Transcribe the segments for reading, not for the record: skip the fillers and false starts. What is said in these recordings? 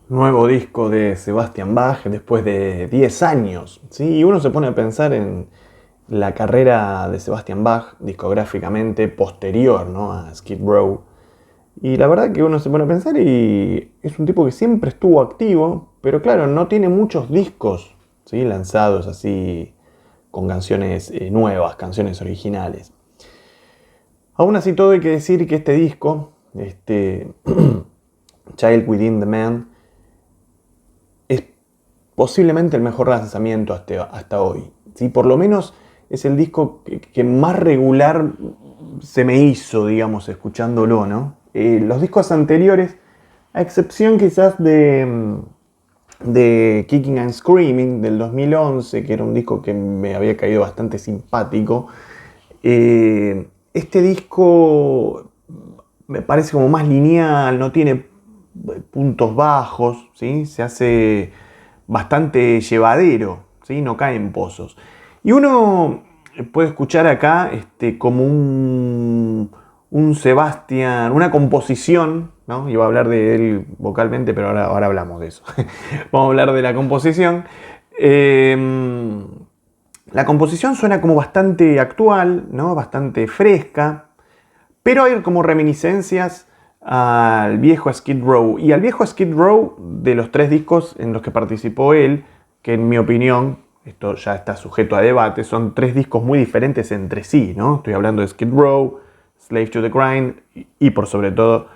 Nuevo disco de Sebastian Bach después de 10 años, ¿sí? Y uno se pone a pensar en la carrera de Sebastian Bach discográficamente posterior, ¿no?, a Skid Row. Y la verdad que uno se pone a pensar y es un tipo que siempre estuvo activo, pero claro, no tiene muchos discos, ¿sí?, lanzados así con canciones nuevas, canciones originales. Aún así todo hay que decir que este disco, Child Within the Man, es posiblemente el mejor lanzamiento hasta hoy. ¿Sí? Por lo menos es el disco que más regular se me hizo, digamos, escuchándolo, ¿no? Los discos anteriores, a excepción quizás de Kicking and Screaming del 2011, que era un disco que me había caído bastante simpático, este disco me parece como más lineal, no tiene puntos bajos, ¿sí? Se hace bastante llevadero, ¿sí? No cae en pozos. Y uno puede escuchar acá como un Sebastián, una composición, ¿no? Iba a hablar de él vocalmente, pero ahora hablamos de eso. Vamos a hablar de la composición. La composición suena como bastante actual, ¿no? Bastante fresca, pero hay como reminiscencias al viejo Skid Row. Y al viejo Skid Row de los 3 discos en los que participó él, que en mi opinión, esto ya está sujeto a debate, son 3 discos muy diferentes entre sí, ¿no? Estoy hablando de Skid Row, Slave to the Grind y por sobre todo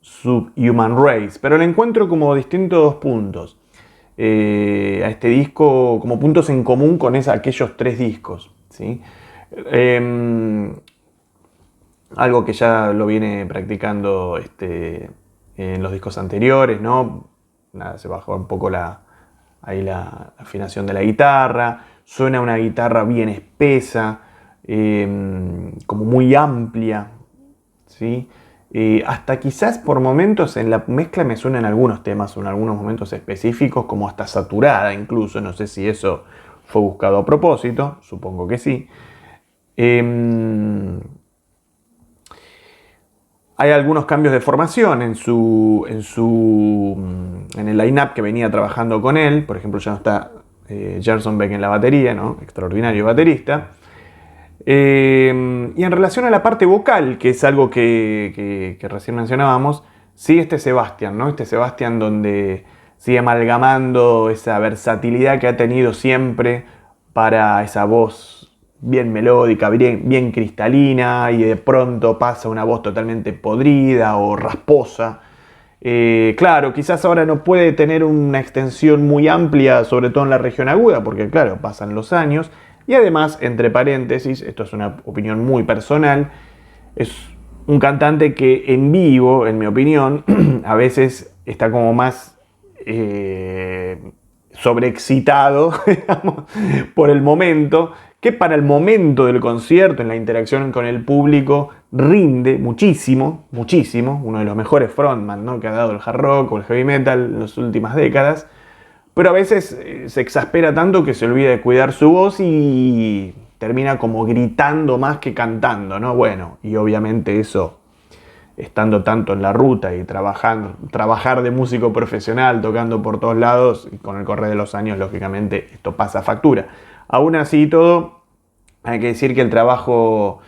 Subhuman Race. Pero le encuentro como distintos puntos a este disco, como puntos en común con aquellos 3 discos, ¿sí? Eh, Algo que ya lo viene practicando en los discos anteriores, ¿no? Nada, se bajó un poco ahí la afinación de la guitarra, suena una guitarra bien espesa, como muy amplia, ¿sí? Hasta quizás por momentos en la mezcla me suenan algunos temas o en algunos momentos específicos como hasta saturada incluso, no sé si eso fue buscado a propósito, supongo que sí. Hay algunos cambios de formación en el line-up que venía trabajando con él. Por ejemplo, ya no está Gerson Beck en la batería, ¿no? Extraordinario baterista. Y en relación a la parte vocal, que es algo que recién mencionábamos, sí, Sebastián, ¿no? Sebastián donde sigue amalgamando esa versatilidad que ha tenido siempre para esa voz bien melódica, bien cristalina, y de pronto pasa una voz totalmente podrida o rasposa. Claro, quizás ahora no puede tener una extensión muy amplia, sobre todo en la región aguda, porque claro, pasan los años. Y además, entre paréntesis, esto es una opinión muy personal, es un cantante que en vivo, en mi opinión, a veces está como más sobreexcitado, digamos, por el momento, que para el momento del concierto, en la interacción con el público, rinde muchísimo, muchísimo, uno de los mejores frontman, ¿no?, que ha dado el hard rock o el heavy metal en las últimas décadas, pero a veces se exaspera tanto que se olvida de cuidar su voz y termina como gritando más que cantando, ¿no? Bueno, y obviamente eso, estando tanto en la ruta y trabajar de músico profesional, tocando por todos lados, y con el correr de los años, lógicamente, esto pasa factura. Aún así y todo, hay que decir que el trabajo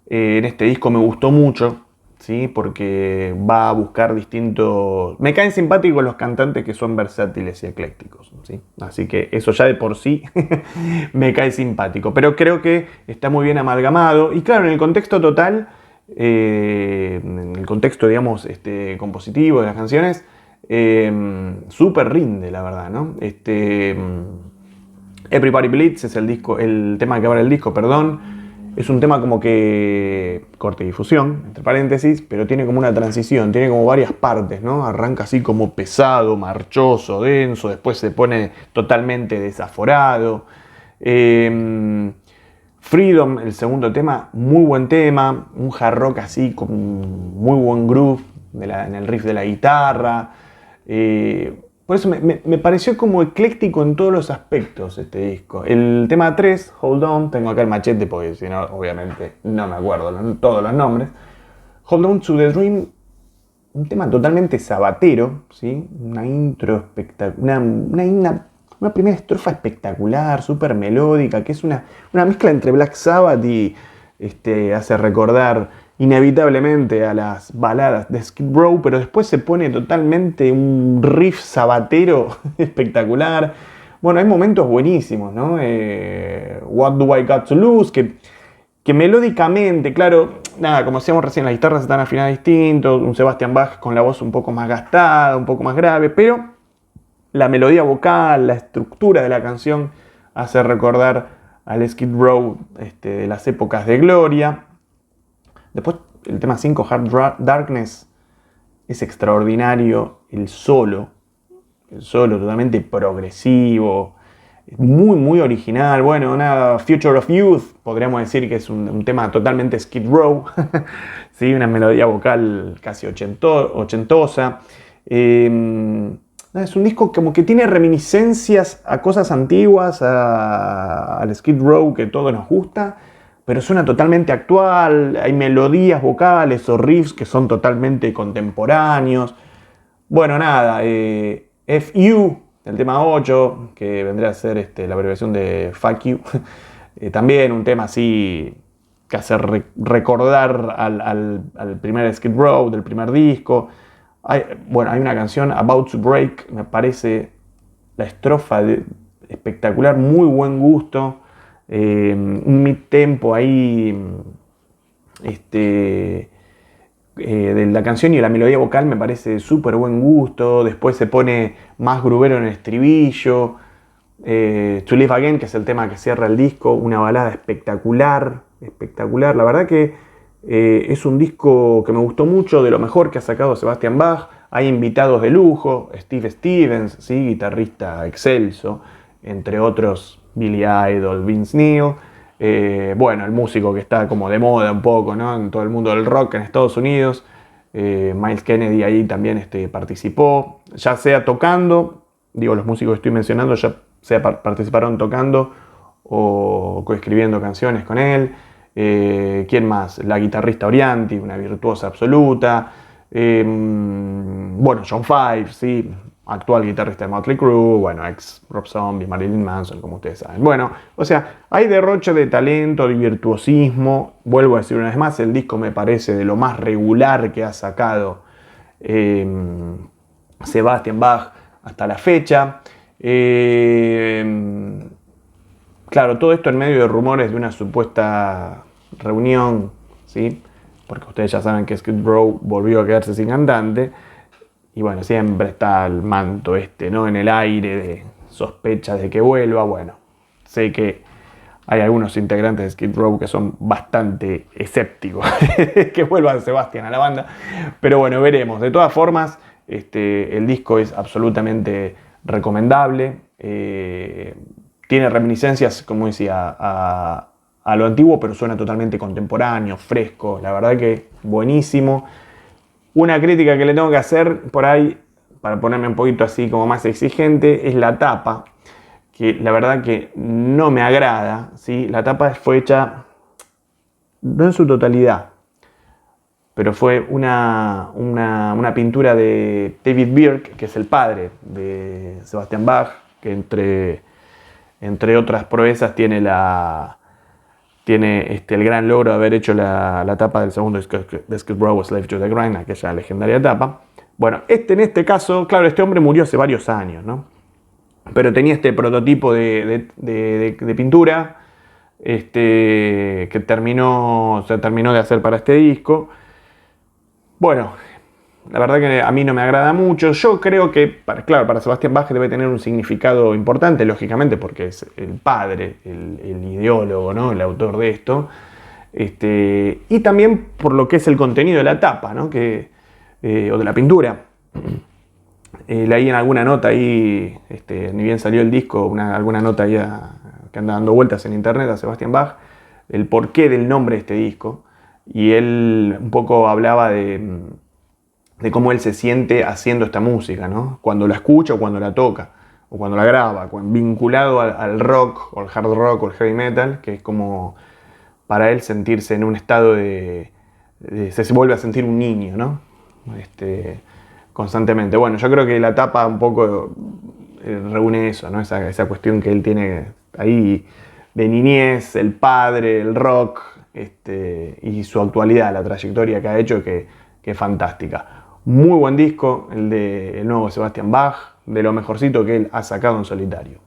en este disco me gustó mucho, ¿sí? Porque va a buscar distintos... Me caen simpáticos los cantantes que son versátiles y eclécticos, ¿sí? Así que eso ya de por sí me cae simpático. Pero creo que está muy bien amalgamado. Y claro, en el contexto total, en el contexto, digamos, compositivo de las canciones, súper rinde, la verdad, ¿no? Everybody Bleeds es el tema que abre el disco, perdón. Es un tema como que corte y difusión, entre paréntesis, pero tiene como una transición, tiene como varias partes, ¿no? Arranca así como pesado, marchoso, denso, después se pone totalmente desaforado. Freedom, el segundo tema, muy buen tema, un hard rock así con muy buen groove en el riff de la guitarra. Por eso me pareció como ecléctico en todos los aspectos este disco. El tema 3, Hold On, tengo acá el machete porque si no, obviamente no me acuerdo todos los nombres. Hold On to the Dream un tema totalmente sabatero, ¿sí? Una intro espectacular, una primera estrofa espectacular, súper melódica, que es una mezcla entre Black Sabbath y hace recordar inevitablemente a las baladas de Skid Row, pero después se pone totalmente un riff sabatero espectacular. Bueno, hay momentos buenísimos, ¿no? What Do I Got to Lose, que melódicamente, claro, nada, como decíamos recién, las guitarras están afinadas distinto, un Sebastian Bach con la voz un poco más gastada, un poco más grave, pero la melodía vocal, la estructura de la canción hace recordar al Skid Row de las épocas de gloria. Después el tema 5, Hard Darkness, es extraordinario, el solo totalmente progresivo, muy, muy original. Bueno, nada, Future of Youth, podríamos decir que es un tema totalmente Skid Row, ¿sí? Una melodía vocal casi ochentosa. Es un disco como que tiene reminiscencias a cosas antiguas, al Skid Row que todo nos gusta, pero suena totalmente actual, hay melodías vocales o riffs que son totalmente contemporáneos. Bueno, nada, FU, el tema 8, que vendría a ser la abreviación de Fuck You, también un tema así que hace recordar al primer Skid Row, del primer disco. Hay una canción, About to Break, me parece la estrofa espectacular, muy buen gusto, un mid-tempo ahí, de la canción y la melodía vocal me parece súper buen gusto. Después se pone más grubero en el estribillo. To Live Again, que es el tema que cierra el disco, una balada espectacular, espectacular. La verdad que es un disco que me gustó mucho, de lo mejor que ha sacado Sebastian Bach. Hay invitados de lujo, Steve Stevens, ¿sí? Guitarrista excelso, entre otros Billy Idol, Vince Neil. El músico que está como de moda un poco, ¿no? En todo el mundo del rock en Estados Unidos. Miles Kennedy ahí también participó, ya sea tocando, digo, los músicos que estoy mencionando ya sea participaron tocando o coescribiendo canciones con él. ¿Quién más? La guitarrista Orianti, una virtuosa absoluta. John Five, sí, actual guitarrista de Motley Crue, ex Rob Zombie, Marilyn Manson, como ustedes saben. Bueno, o sea, hay derroche de talento, de virtuosismo. Vuelvo a decir una vez más, el disco me parece de lo más regular que ha sacado Sebastian Bach hasta la fecha. Claro, todo esto en medio de rumores de una supuesta reunión, ¿sí? Porque ustedes ya saben que Skid Row volvió a quedarse sin cantante. Y bueno, siempre está el manto ¿no? En el aire de sospechas de que vuelva. Bueno, sé que hay algunos integrantes de Skid Row que son bastante escépticos que vuelva Sebastian a la banda. Pero bueno, veremos. De todas formas, el disco es absolutamente recomendable. Tiene reminiscencias, como decía, a lo antiguo, pero suena totalmente contemporáneo, fresco. La verdad que buenísimo. Una crítica que le tengo que hacer por ahí, para ponerme un poquito así como más exigente, es la tapa, que la verdad que no me agrada, ¿sí? La tapa fue hecha, no en su totalidad, pero fue una pintura de David Birk, que es el padre de Sebastian Bach, que entre otras proezas tiene el gran logro de haber hecho la tapa del segundo de Skid Row, Slave to the Grind, aquella legendaria tapa. Bueno, en este caso, claro, este hombre murió hace varios años, ¿no? Pero tenía este prototipo de pintura que se terminó de hacer para este disco. Bueno, la verdad que a mí no me agrada mucho. Yo creo que, para Sebastian Bach debe tener un significado importante, lógicamente, porque es el padre, el ideólogo, ¿no? El autor de esto. Y también por lo que es el contenido de la tapa, ¿no? O de la pintura. Leí en alguna nota ahí, ni bien salió el disco, alguna nota ahí que anda dando vueltas en internet a Sebastian Bach, el porqué del nombre de este disco. Y él un poco hablaba de cómo él se siente haciendo esta música, ¿no? Cuando la escucha o cuando la toca, o cuando la graba, vinculado al rock, o al hard rock, o al heavy metal, que es como para él sentirse en un estado se vuelve a sentir un niño, ¿no? constantemente. Bueno, yo creo que la tapa un poco reúne eso, ¿no? Esa cuestión que él tiene ahí de niñez, el padre, el rock, y su actualidad, la trayectoria que ha hecho, que es fantástica. Muy buen disco, el nuevo Sebastian Bach, de lo mejorcito que él ha sacado en solitario.